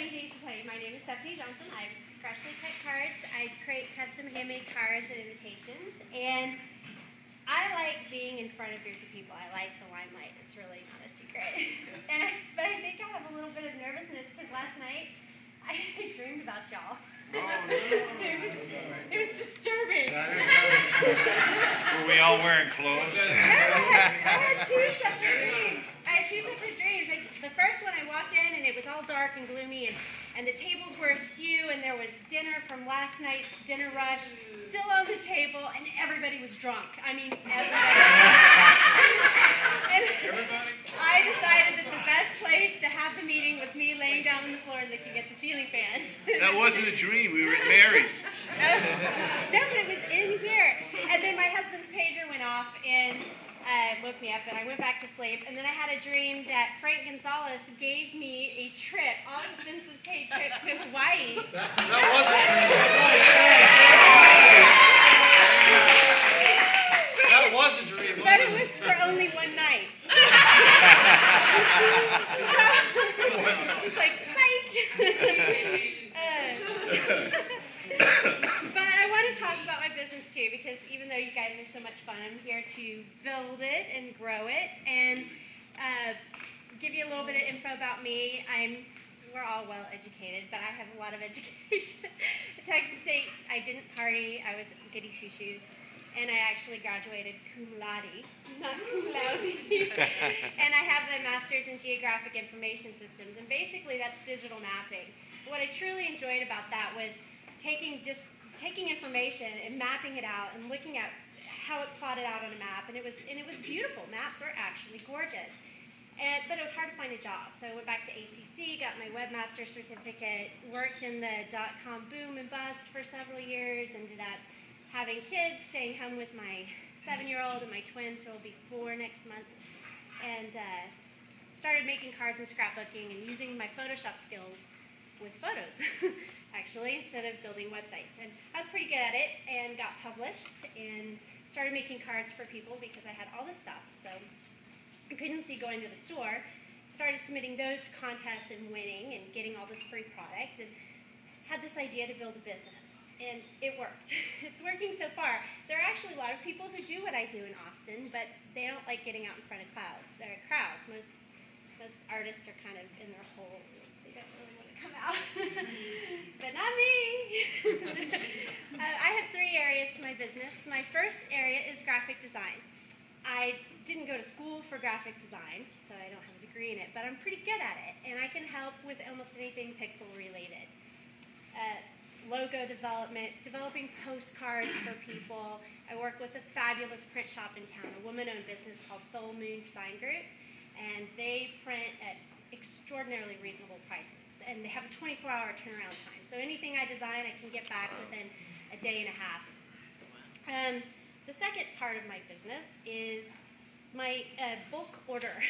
funny things to tell you. My name is Stephanie Johnson. I freshly cut cards. I create custom handmade cards and invitations. And I like being in front of groups of people. I like the limelight. It's really not a secret. But I think I have a little bit of nervousness because last night I dreamed about y'all. It was disturbing. Were we all wearing clothes? No, I had two separate dreams. Like, the first one, I walked in and it was all dark and gloomy, and the tables were askew, and there was dinner from last night's dinner rush still on the table, and everybody was drunk. I mean, everybody. I decided that the best place to have the meeting was me laying down on the floor and looking at the ceiling fans. That wasn't a dream. We were at Mary's. No, but it was in here. And then my husband's pager went off and woke me up, and I went back to sleep. And then I had a dream that Frank Gonzalez gave me a trip, all expenses paid trip to Hawaii. That wasn't a dream. That was a dream. But it was for only one night. It's like, psych! But I want to talk about my business too, because even though you guys are so much fun, I'm here to build it and grow it and give you a little bit of info about me. We're all well educated, but I have a lot of education. At Texas State, I didn't party. I was goody two-shoes. And I actually graduated cum laude, not cum laude. And I have a master's in geographic information systems. And basically, that's digital mapping. What I truly enjoyed about that was taking information and mapping it out and looking at how it plotted out on a map. And it was beautiful. Maps are actually gorgeous. But it was hard to find a job. So I went back to ACC, got my webmaster certificate, worked in the .com boom and bust for several years, ended up having kids, staying home with my 7-year-old and my twins, who will be 4 next month, and started making cards and scrapbooking and using my Photoshop skills with photos, actually, instead of building websites. And I was pretty good at it and got published and started making cards for people because I had all this stuff. So I couldn't see going to the store. Started submitting those to contests and winning and getting all this free product, and had this idea to build a business. And it worked. It's working so far. There are actually a lot of people who do what I do in Austin, but they don't like getting out in front of crowds. Most artists are kind of in their hole. They don't really want to come out. But not me. I have 3 areas to my business. My first area is graphic design. I didn't go to school for graphic design, so I don't have a degree in it, but I'm pretty good at it, and I can help with almost anything pixel related. Logo development, developing postcards for people. I work with a fabulous print shop in town, a woman-owned business called Full Moon Design Group, and they print at extraordinarily reasonable prices, and they have a 24-hour turnaround time. So anything I design, I can get back within a day and a half. The second part of my business is my bulk order.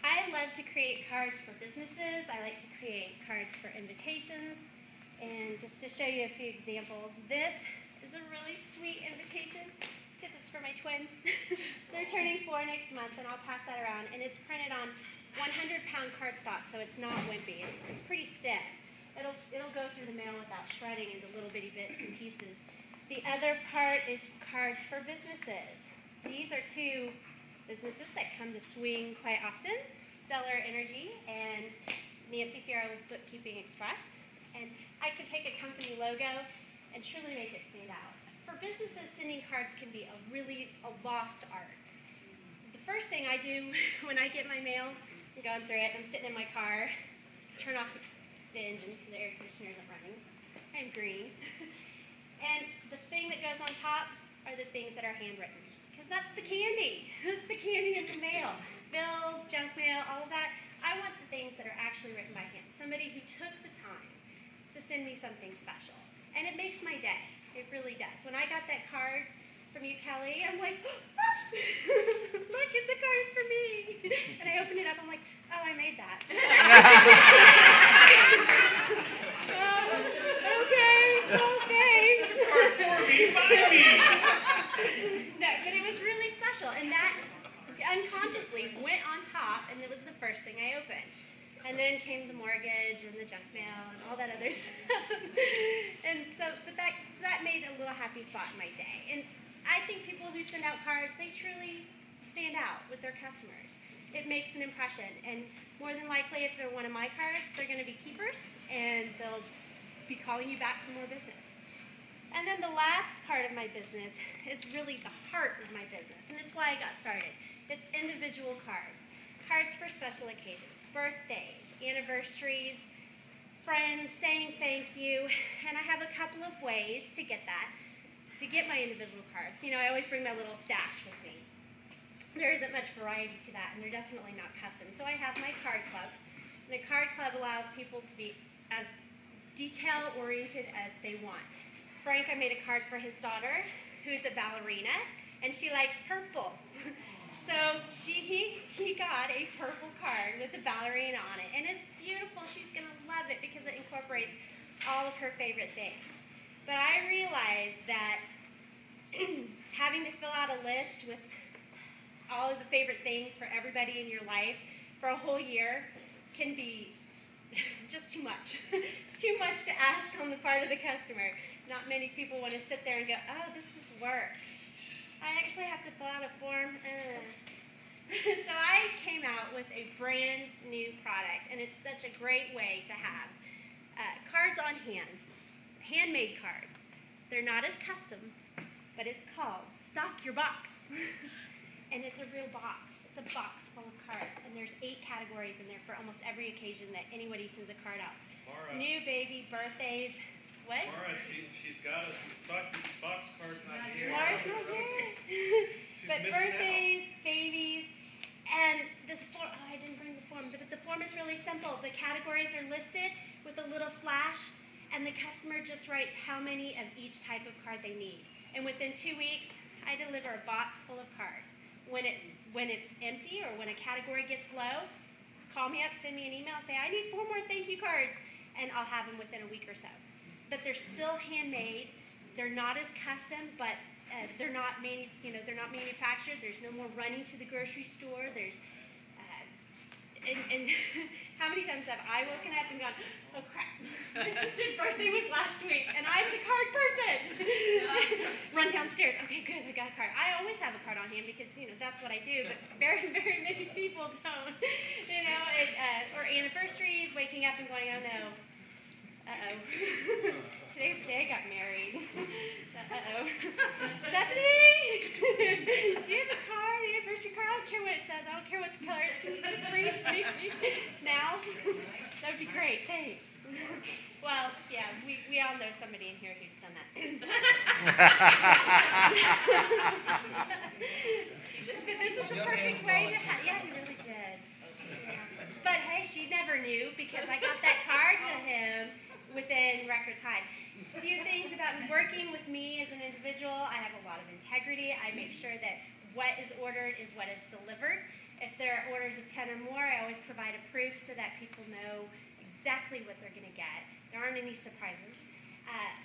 I love to create cards for businesses. I like to create cards for invitations. And just to show you a few examples, this is a really sweet invitation because it's for my twins. They're turning 4 next month, and I'll pass that around. And it's printed on 100-pound cardstock, so it's not wimpy. It's pretty stiff. It'll go through the mail without shredding into little bitty bits and pieces. The other part is cards for businesses. These are 2 businesses that come to Swing quite often, Stellar Energy and Nancy Fierro with Bookkeeping Express. And I could take a company logo and truly make it stand out. For businesses, sending cards can be a lost art. The first thing I do when I get my mail, I'm going through it, I'm sitting in my car, turn off the engine so the air conditioner isn't running. I'm green. And the thing that goes on top are the things that are handwritten. Because that's the candy. That's the candy in the mail. Bills, junk mail, all of that. I want the things that are actually written by hand. Somebody who took the time to send me something special. And it makes my day. It really does. When I got that card from you, Kelly, I'm like, look, it's a card for me. And I open it up, I'm like, oh, I made that. Okay, well, thanks. No, but it was really special. And that unconsciously went on top, and it was the first thing I opened. And then came the mortgage and the junk mail and all that other stuff. And so, but that made a little happy spot in my day. And I think people who send out cards, they truly stand out with their customers. It makes an impression, and more than likely, if they're one of my cards, they're going to be keepers, and they'll be calling you back for more business. And then the last part of my business is really the heart of my business, and it's why I got started. It's individual cards. Cards for special occasions, birthdays, anniversaries, friends saying thank you, and I have a couple of ways to get that, to get my individual cards. You know, I always bring my little stash with me. There isn't much variety to that, and they're definitely not custom. So I have my card club. And the card club allows people to be as detail-oriented as they want. Frank, I made a card for his daughter, who's a ballerina, and she likes purple. So he got a purple card with a ballerina on it, and it's beautiful. She's going to love it because it incorporates all of her favorite things. But I realized that having to fill out a list with all of the favorite things for everybody in your life for a whole year can be just too much. It's too much to ask on the part of the customer. Not many people want to sit there and go, oh, this is work. I actually have to fill out a form. So I came out with a brand new product, and it's such a great way to have cards on hand, handmade cards. They're not as custom, but it's called Stock Your Box. And it's a real box. It's a box full of cards. And there's 8 categories in there for almost every occasion that anybody sends a card out. Laura, New baby, birthdays. What? Laura, she's got a stock box card not here. Laura's not here. But birthdays, babies, and this form, oh, I didn't bring the form, but the form is really simple. The categories are listed with a little slash, and the customer just writes how many of each type of card they need. And within 2 weeks, I deliver a box full of cards. When it's empty or when a category gets low, call me up, send me an email, say, I need 4 more thank you cards, and I'll have them within a week or so. But they're still handmade. They're not as custom, but they're not manufactured. There's no more running to the grocery store. There's and how many times have I woken up and gone, oh crap, my sister's birthday was last week, and I'm the card person. Run downstairs. Okay, good, I got a card. I always have a card on hand because that's what I do, but very, very many people don't. Or anniversaries, waking up and going, oh no. Today's the day I got married. Stephanie, do you have a card, an anniversary card? I don't care what it says. I don't care what the color is. Can you just bring it to me now? That would be great. Thanks. Well, yeah, we all know somebody in here who's done that. But this is the perfect way to have. Yeah, he really did. But hey, she never knew because I got that card to him within record time. A few things about working with me as an individual. I have a lot of integrity. I make sure that what is ordered is what is delivered. If there are orders of 10 or more, I always provide a proof so that people know exactly what they're going to get. There aren't any surprises.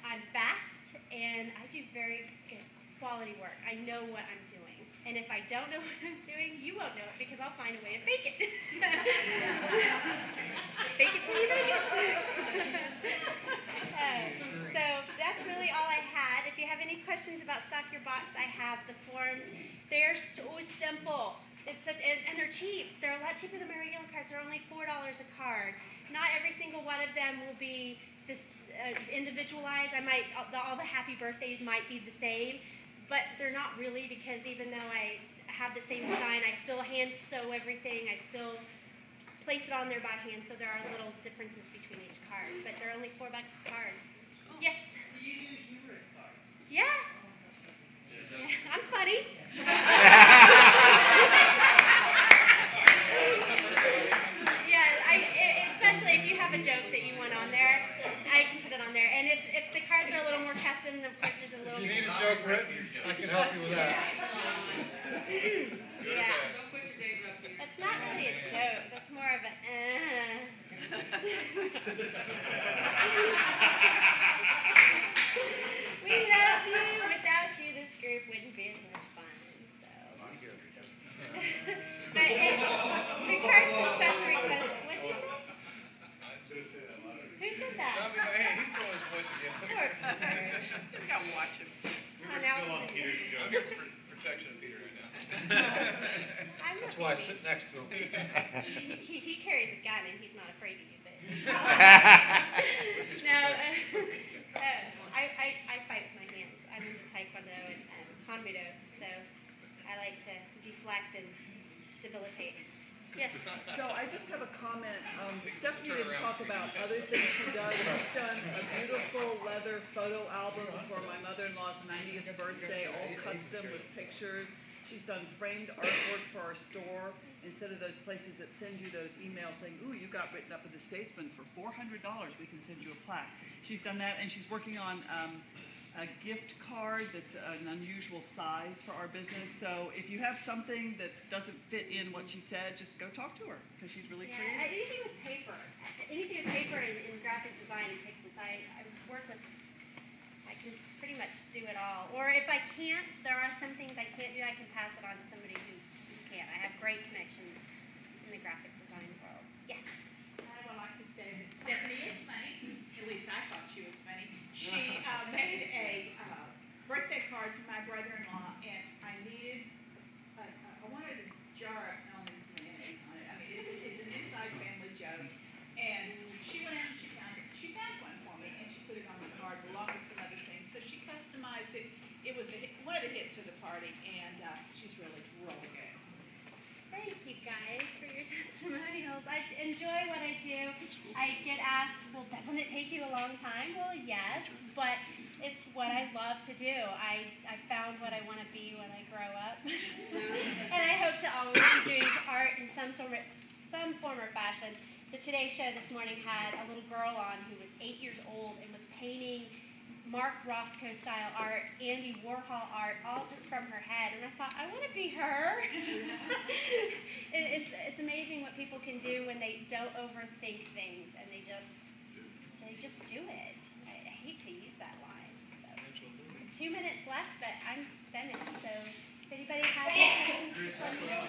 I'm fast, and I do very good quality work. I know what I'm doing. And if I don't know what I'm doing, you won't know it because I'll find a way to fake it. Fake it till you make it. So that's really all I had. If you have any questions about Stock Your Box, I have the forms. They're so simple. And they're cheap. They're a lot cheaper than my regular cards. They're only $4 a card. Not every single one of them will be this individualized. All the happy birthdays might be the same. But they're not really because even though I have the same design, I still hand sew everything. I still place it on there by hand, so there are little differences between each card. But they're only $4 a card. Oh, yes? Do you do humorous cards? Yeah. I'm funny. Especially if you have a joke that you want on there, I can put it on there. And if the cards are a little more custom, of course there's a little. If you need a joke written, I can help you with that. Yeah. Don't quit your day job, Peter. That's not really a joke. That's more of a. We love you. Without you, this group wouldn't be as much fun. So. But the cards with special requests. What'd you say? did that? Hey, he's throwing his voice again. Just gotta watch him. Oh, now I'm it's- your protection of Peter right now. I'm That's not why I baby. sit next to him. He carries a gun and he's not afraid to use it. No, I fight with my hands. I'm into Taekwondo and Hanmido, so I like to deflect and debilitate. Yes. So I just have a comment. Stephanie didn't talk about other things she does. She's done a beautiful leather photo album for my mother-in-law's 90th birthday, all custom with pictures. She's done framed artwork for our store instead of those places that send you those emails saying, ooh, you got written up in the Statesman for $400. We can send you a plaque. She's done that, and she's working on a gift card that's an unusual size for our business. So if you have something that doesn't fit in what she said, just go talk to her because she's really creative. Anything with paper. Anything with paper in graphic design and pixels. I work with, I can pretty much do it all. Or if I can't, there are some things I can't do, I can pass it on to somebody who can. I have great connections in the graphic design world. Yes. I would like to say that Stephanie is funny. At least I thought she was funny. She made a birthday card for my brother-in-law, and I needed, I wanted a jar of Hellman's mayonnaise on it. I mean, it's an inside family joke. And she went out and she found one for me, and she put it on the card along with some other things. So she customized it. It was one of the hits of the party, and she's really good. Thank you guys for your testimonials. I enjoy what I do. I get asked, well, doesn't it take you a long time? Well, yes, but it's what I love to do. I found what I want to be when I grow up. And I hope to always be doing art in some form or fashion. The Today Show this morning had a little girl on who was 8 years old and was painting Mark Rothko style art, Andy Warhol art, all just from her head. And I thought, I want to be her. It's amazing what people can do when they don't overthink things and they just do it. I hate to use that line. So 2 minutes left, but I'm finished. So if anybody has any questions, let me know.